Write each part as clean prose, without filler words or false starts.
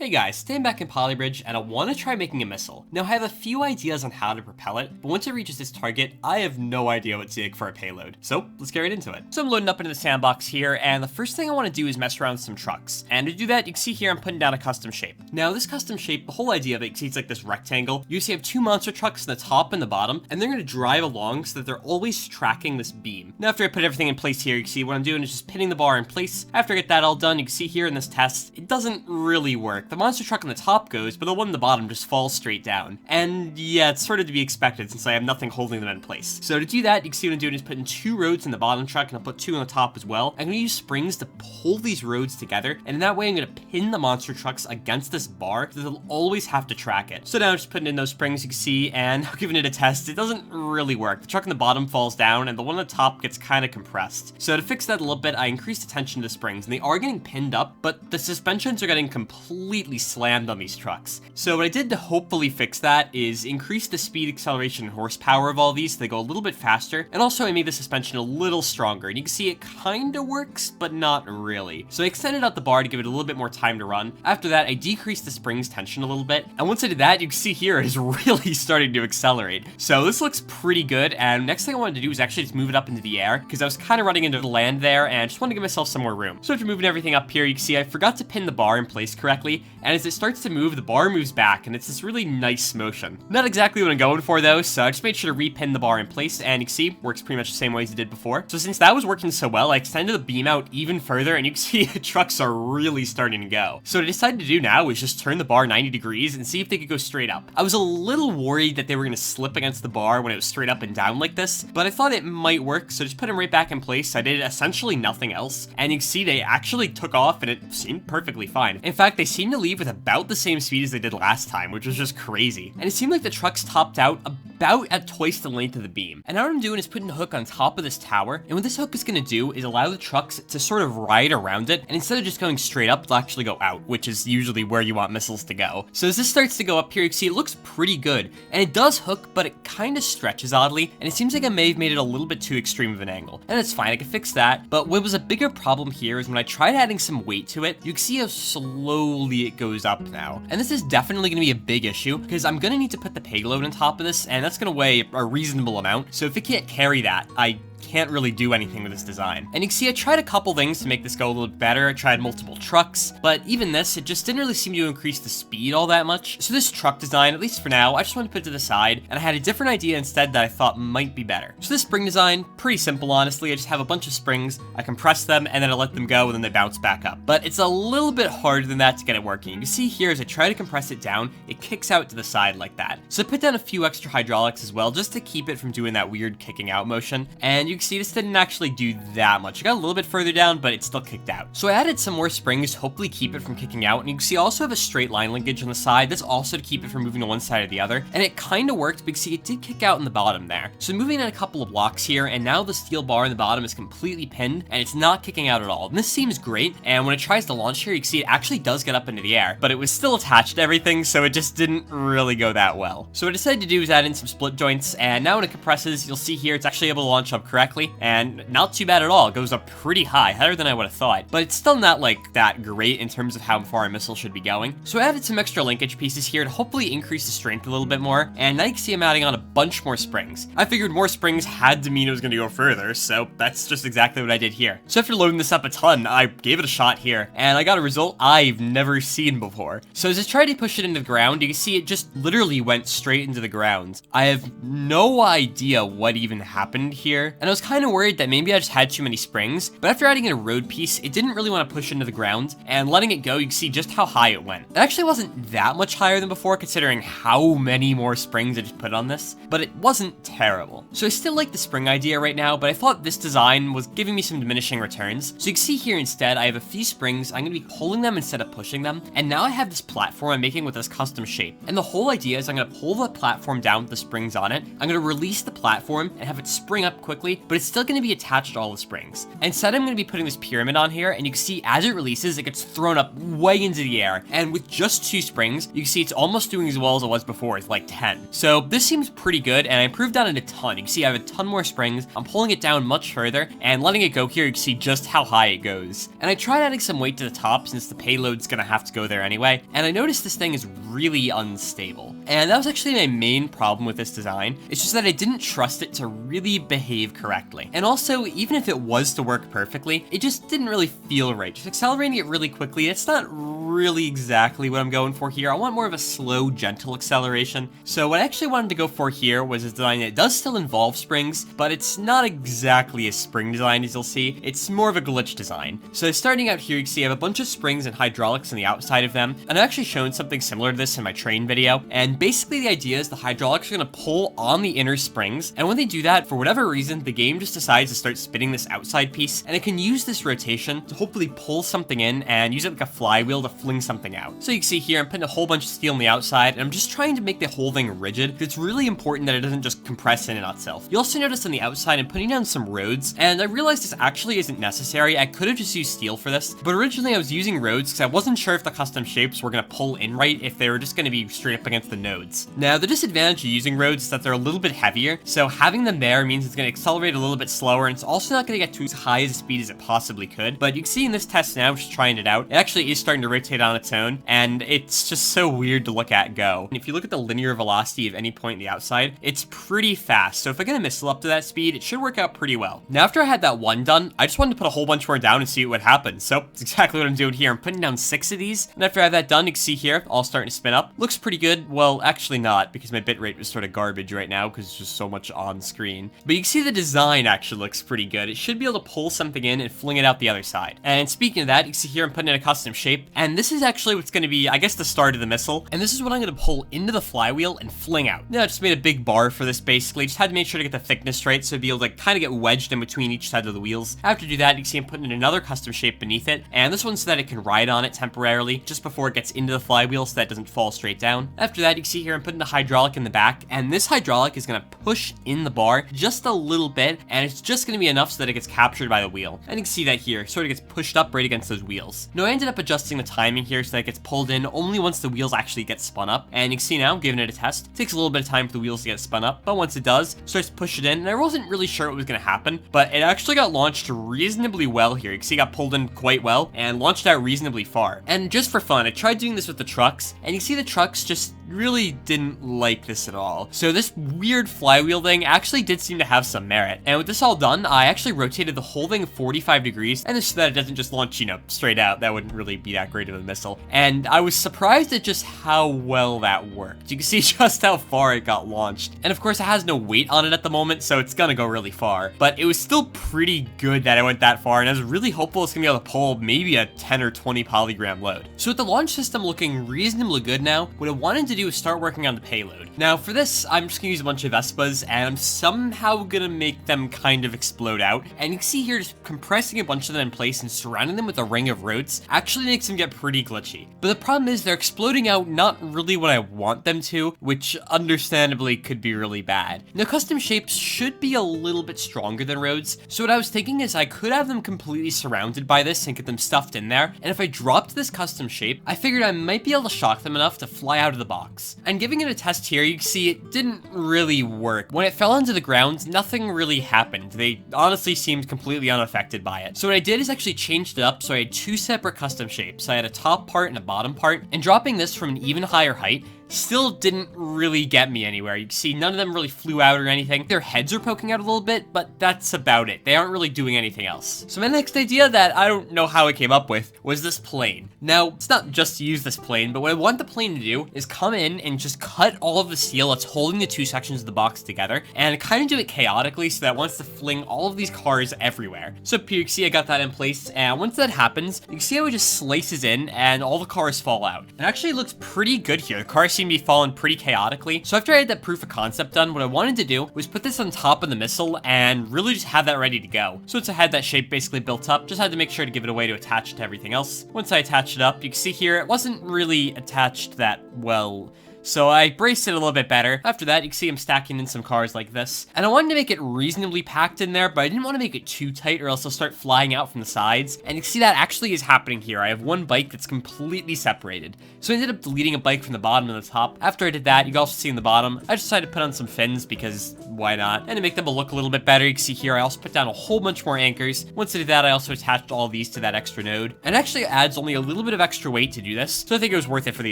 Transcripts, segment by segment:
Hey guys, staying back in Polybridge, and I want to try making a missile. Now I have a few ideas on how to propel it, but once it reaches this target, I have no idea what to dig for a payload. So let's get right into it. So I'm loading up into the sandbox here, and the first thing I want to do is mess around with some trucks. And to do that, you can see here I'm putting down a custom shape. Now this custom shape, the whole idea of it, it's like this rectangle. You see I have two monster trucks on the top and the bottom, and they're going to drive along so that they're always tracking this beam. Now after I put everything in place here, you can see what I'm doing is just pinning the bar in place. After I get that all done, you can see here in this test, it doesn't really work. The monster truck on the top goes, but the one on the bottom just falls straight down. And yeah, it's sort of to be expected since I have nothing holding them in place. So to do that, you can see what I'm doing is putting two roads in the bottom truck, and I'll put two on the top as well. I'm going to use springs to pull these roads together, and in that way I'm going to pin the monster trucks against this bar so they'll always have to track it. So now I'm just putting in those springs, you can see, and giving it a test. It doesn't really work. The truck on the bottom falls down, and the one on the top gets kind of compressed. So to fix that a little bit, I increased the tension to the springs, and they are getting pinned up, but the suspensions are getting completely slammed on these trucks. So what I did to hopefully fix that is increase the speed, acceleration, and horsepower of all these so they go a little bit faster, and also I made the suspension a little stronger, and you can see it kinda works, but not really. So I extended out the bar to give it a little bit more time to run. After that, I decreased the springs tension a little bit, and once I did that, you can see here it is really starting to accelerate. So this looks pretty good, and next thing I wanted to do is actually just move it up into the air, because I was kind of running into the land there, and just wanted to give myself some more room. So after moving everything up here, you can see I forgot to pin the bar in place correctly, and as it starts to move, the bar moves back, and it's this really nice motion. Not exactly what I'm going for though, so I just made sure to repin the bar in place, and you can see, works pretty much the same way as it did before. So since that was working so well, I extended the beam out even further, and you can see the trucks are really starting to go. So what I decided to do now is just turn the bar 90 degrees and see if they could go straight up. I was a little worried that they were going to slip against the bar when it was straight up and down like this, but I thought it might work, so just put them right back in place. I did essentially nothing else, and you can see they actually took off, and it seemed perfectly fine. In fact, they seemed to leave with about the same speed as they did last time, which was just crazy. And it seemed like the trucks topped out about at twice the length of the beam. And now what I'm doing is putting a hook on top of this tower, and what this hook is going to do is allow the trucks to sort of ride around it, and instead of just going straight up, they'll actually go out, which is usually where you want missiles to go. So as this starts to go up here, you can see it looks pretty good, and it does hook, but it kind of stretches oddly, and it seems like I may have made it a little bit too extreme of an angle. And it's fine, I can fix that, but what was a bigger problem here is when I tried adding some weight to it, you can see how slowly it goes up now. And this is definitely going to be a big issue, because I'm going to need to put the payload on top of this, and that's going to weigh a reasonable amount. So if it can't carry that, I can't really do anything with this design. And you can see I tried a couple things to make this go a little bit better. I tried multiple trucks, but even this, it just didn't really seem to increase the speed all that much. So this truck design, at least for now, I just wanted to put it to the side, and I had a different idea instead that I thought might be better. So this spring design, pretty simple honestly. I just have a bunch of springs, I compress them, and then I let them go, and then they bounce back up. But it's a little bit harder than that to get it working. You can see here as I try to compress it down, it kicks out to the side like that. So I put down a few extra hydraulics as well, just to keep it from doing that weird kicking out motion. And you can see this didn't actually do that much. It got a little bit further down, but it still kicked out. So I added some more springs to hopefully keep it from kicking out, and you can see I also have a straight line linkage on the side. That's also to keep it from moving to one side or the other, and it kind of worked because see, it did kick out in the bottom there. So moving in a couple of blocks here, and now the steel bar in the bottom is completely pinned, and it's not kicking out at all. And this seems great, and when it tries to launch here, you can see it actually does get up into the air, but it was still attached to everything, so it just didn't really go that well. So what I decided to do is add in some split joints, and now when it compresses, you'll see here it's actually able to launch up correctly, and not too bad at all. It goes up pretty high, higher than I would have thought, but it's still not like that great in terms of how far a missile should be going. So I added some extra linkage pieces here to hopefully increase the strength a little bit more, and now you can see I'm adding on a bunch more springs. I figured more springs had to mean it was going to go further, so that's just exactly what I did here. So after loading this up a ton, I gave it a shot here, and I got a result I've never seen before. So as I tried to push it into the ground, you can see it just literally went straight into the ground. I have no idea what even happened here, and I was kind of worried that maybe I just had too many springs, but after adding in a road piece, it didn't really want to push into the ground, and letting it go, you can see just how high it went. It actually wasn't that much higher than before, considering how many more springs I just put on this, but it wasn't terrible. So I still like the spring idea right now, but I thought this design was giving me some diminishing returns. So you can see here instead, I have a few springs, I'm going to be pulling them instead of pushing them, and now I have this platform I'm making with this custom shape. And the whole idea is I'm going to pull the platform down with the springs on it, I'm going to release the platform and have it spring up quickly, trajectory, but it's still going to be attached to all the springs. Instead, I'm going to be putting this pyramid on here, and you can see as it releases, it gets thrown up way into the air. And with just 2 springs, you can see it's almost doing as well as it was before. It's like 10. So this seems pretty good, and I improved on it a ton. You can see I have a ton more springs. I'm pulling it down much further, and letting it go here, you can see just how high it goes. And I tried adding some weight to the top since the payload's going to have to go there anyway, and I noticed this thing is really unstable. And that was actually my main problem with this design. It's just that I didn't trust it to really behave correctly. And also, even if it was to work perfectly, it just didn't really feel right. Just accelerating it really quickly, it's not really exactly what I'm going for here. I want more of a slow, gentle acceleration. So what I actually wanted to go for here was a design that does still involve springs, but it's not exactly a spring design as you'll see. It's more of a glitch design. So starting out here, you can see I have a bunch of springs and hydraulics on the outside of them, and I've actually shown something similar to this in my train video. And basically the idea is the hydraulics are going to pull on the inner springs, and when they do that, for whatever reason, the game just decides to start spinning this outside piece, and it can use this rotation to hopefully pull something in and use it like a flywheel to fling something out. So you can see here, I'm putting a whole bunch of steel on the outside, and I'm just trying to make the whole thing rigid. It's really important that it doesn't just compress in and on itself. You also notice on the outside, I'm putting down some roads, and I realized this actually isn't necessary. I could have just used steel for this, but originally I was using roads because I wasn't sure if the custom shapes were going to pull in right if they were just going to be straight up against the nodes. Now, the disadvantage of using roads is that they're a little bit heavier, so having them there means it's going to accelerate a little bit slower, and it's also not going to get to as high as a speed as it possibly could. But you can see in this test now, just trying it out, it actually is starting to rotate on its own, and it's just so weird to look at go. And if you look at the linear velocity of any point in the outside, it's pretty fast. So if I get a missile up to that speed, it should work out pretty well. Now, after I had that one done, I just wanted to put a whole bunch more down and see what would happen. So it's exactly what I'm doing here. I'm putting down 6 of these, and after I have that done, you can see here, all starting to spin up. Looks pretty good. Well, actually not, because my bitrate was sort of garbage right now because it's just so much on screen. But you can see the design actually looks pretty good. It should be able to pull something in and fling it out the other side. And speaking of that, you can see here I'm putting in a custom shape, and this is actually what's going to be, I guess, the start of the missile. And this is what I'm going to pull into the flywheel and fling out. Now, I just made a big bar for this basically. Just had to make sure to get the thickness right so it'd be able to kind of get wedged in between each side of the wheels. After you do that, you can see I'm putting in another custom shape beneath it, and this one's so that it can ride on it temporarily just before it gets into the flywheel so that it doesn't fall straight down. After that, you can see here I'm putting the hydraulic in the back, and this hydraulic is going to push in the bar just a little bit, and it's just going to be enough so that it gets captured by the wheel. And you can see that here, it sort of gets pushed up right against those wheels. Now, I ended up adjusting the timing here so that it gets pulled in only once the wheels actually get spun up, and you can see now, I'm giving it a test. It takes a little bit of time for the wheels to get spun up, but once it does, it starts to push it in, and I wasn't really sure what was going to happen, but it actually got launched reasonably well here. You can see it got pulled in quite well, and launched out reasonably far. And just for fun, I tried doing this with the trucks, and you see the trucks just really didn't like this at all. So this weird flywheel thing actually did seem to have some merit. And with this all done, I actually rotated the whole thing 45 degrees, and this so that it doesn't just launch, you know, straight out. That wouldn't really be that great of a missile. And I was surprised at just how well that worked. You can see just how far it got launched. And of course, it has no weight on it at the moment, so it's gonna go really far. But it was still pretty good that I went that far, and I was really hopeful it's gonna be able to pull maybe a 10 or 20 polygram load. So with the launch system looking reasonably good now, what I wanted to do is start working on the payload. Now for this, I'm just gonna use a bunch of Vespas, and I'm somehow gonna make them kind of explode out. And you can see here, just compressing a bunch of them in place and surrounding them with a ring of roads actually makes them get pretty glitchy. But the problem is they're exploding out not really what I want them to, which understandably could be really bad. Now custom shapes should be a little bit stronger than roads, so what I was thinking is I could have them completely surrounded by this and get them stuffed in there, and if I dropped this custom shape, I figured I might be able to shock them enough to fly out of the box. And giving it a test here, you can see it didn't really work. When it fell into the ground, nothing really happened. They honestly seemed completely unaffected by it. So what I did is actually changed it up so I had 2 separate custom shapes. I had a top part and a bottom part, and dropping this from an even higher height still didn't really get me anywhere. You can see none of them really flew out or anything. Their heads are poking out a little bit, but that's about it. They aren't really doing anything else. So my next idea that I don't know how I came up with was this plane. Now, it's not just to use this plane, but what I want the plane to do is come in and just cut all of the steel that's holding the 2 sections of the box together, and kind of do it chaotically so that it wants to fling all of these cars everywhere. So up here, you can see I got that in place, and once that happens, you can see how it just slices in and all the cars fall out. It actually looks pretty good here. The cars seem to be falling pretty chaotically. So after I had that proof of concept done, what I wanted to do was put this on top of the missile and really just have that ready to go. So once I had that shape basically built up, just had to make sure to give it a way to attach to everything else. Once I attached it up, you can see here, it wasn't really attached that well. So I braced it a little bit better. After that, you can see I'm stacking in some cars like this. And I wanted to make it reasonably packed in there, but I didn't want to make it too tight or else it'll start flying out from the sides. And you can see that actually is happening here. I have one bike that's completely separated. So I ended up deleting a bike from the bottom to the top. After I did that, you can also see in the bottom, I decided to put on some fins because why not? And to make them look a little bit better, you can see here I also put down a whole bunch more anchors. Once I did that, I also attached all these to that extra node. And it actually adds only a little bit of extra weight to do this, so I think it was worth it for the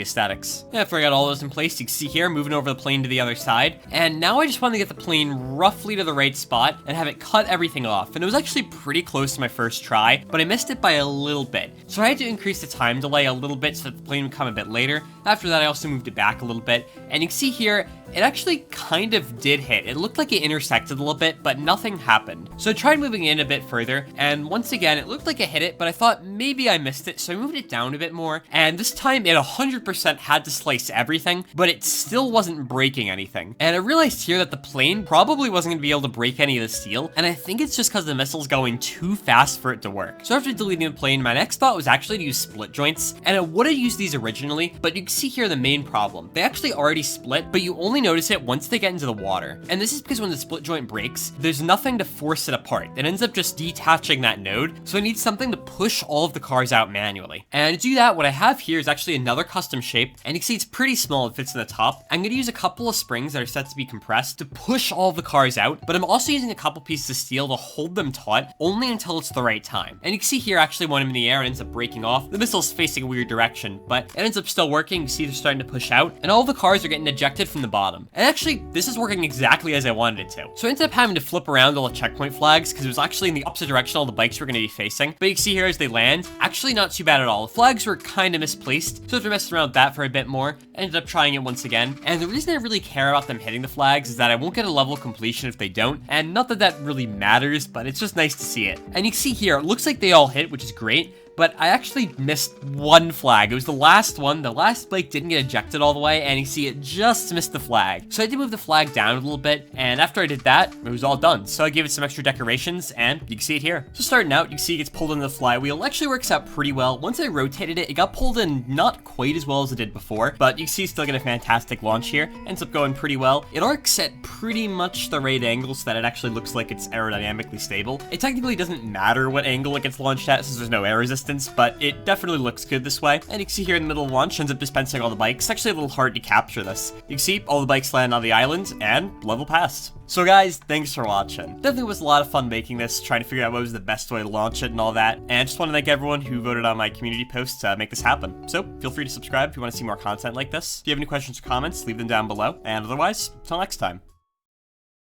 aesthetics. After I got all those in place, you can see here, moving over the plane to the other side. And now I just want to get the plane roughly to the right spot and have it cut everything off. And it was actually pretty close to my first try, but I missed it by a little bit. So I had to increase the time delay a little bit so that the plane would come a bit later. After that, I also moved it back a little bit. And you can see here, it actually kind of did hit. It looked like it intersected a little bit, but nothing happened. So I tried moving in a bit further, and once again, it looked like it hit it, but I thought maybe I missed it, so I moved it down a bit more. And this time, it 100% had to slice everything, but it still wasn't breaking anything. And I realized here that the plane probably wasn't going to be able to break any of the steel, and I think it's just because the missile's going too fast for it to work. So after deleting the plane, my next thought was actually to use split joints, and I would have used these originally, but you can see here the main problem. They actually already split, but you only notice it once they get into the water. And this is because when the split joint breaks, there's nothing to force it apart. It ends up just detaching that node, so I need something to push all of the cars out manually. And to do that, what I have here is actually another custom shape, and you can see it's pretty small, it fits in the top. I'm gonna use a couple of springs that are set to be compressed to push all of the cars out, but I'm also using a couple pieces of steel to hold them taut, only until it's the right time. And you can see here, actually when I'm in the air, it ends up breaking off. The missile's facing a weird direction, but it ends up still working. You see they're starting to push out, and all of the cars are getting ejected from the bottom. And actually, this is working exactly as I wanted it to. So I ended up having to flip around all the checkpoint flags because it was actually in the opposite direction all the bikes were going to be facing. But you can see here as they land, actually not too bad at all. The flags were kind of misplaced, so after messing around with that for a bit more, I ended up trying it once again. And the reason I really care about them hitting the flags is that I won't get a level completion if they don't. And not that that really matters, but it's just nice to see it. And you can see here, it looks like they all hit, which is great. But I actually missed one flag. It was the last one. The last bike didn't get ejected all the way, and you see it just missed the flag. So I did move the flag down a little bit, and after I did that, it was all done. So I gave it some extra decorations, and you can see it here. So starting out, you can see it gets pulled into the flywheel. It actually works out pretty well. Once I rotated it, it got pulled in not quite as well as it did before, but you can see it's still got a fantastic launch here. Ends up going pretty well. It arcs at pretty much the right angle so that it actually looks like it's aerodynamically stable. It technically doesn't matter what angle it gets launched at since there's no air resistance, but it definitely looks good this way. And you can see here in the middle of launch, ends up dispensing all the bikes. It's actually a little hard to capture this. You can see all the bikes land on the island, and level passed. So guys, thanks for watching. Definitely was a lot of fun making this, trying to figure out what was the best way to launch it and all that. And I just want to thank everyone who voted on my community post to make this happen. So feel free to subscribe if you want to see more content like this. If you have any questions or comments, leave them down below. And otherwise, until next time.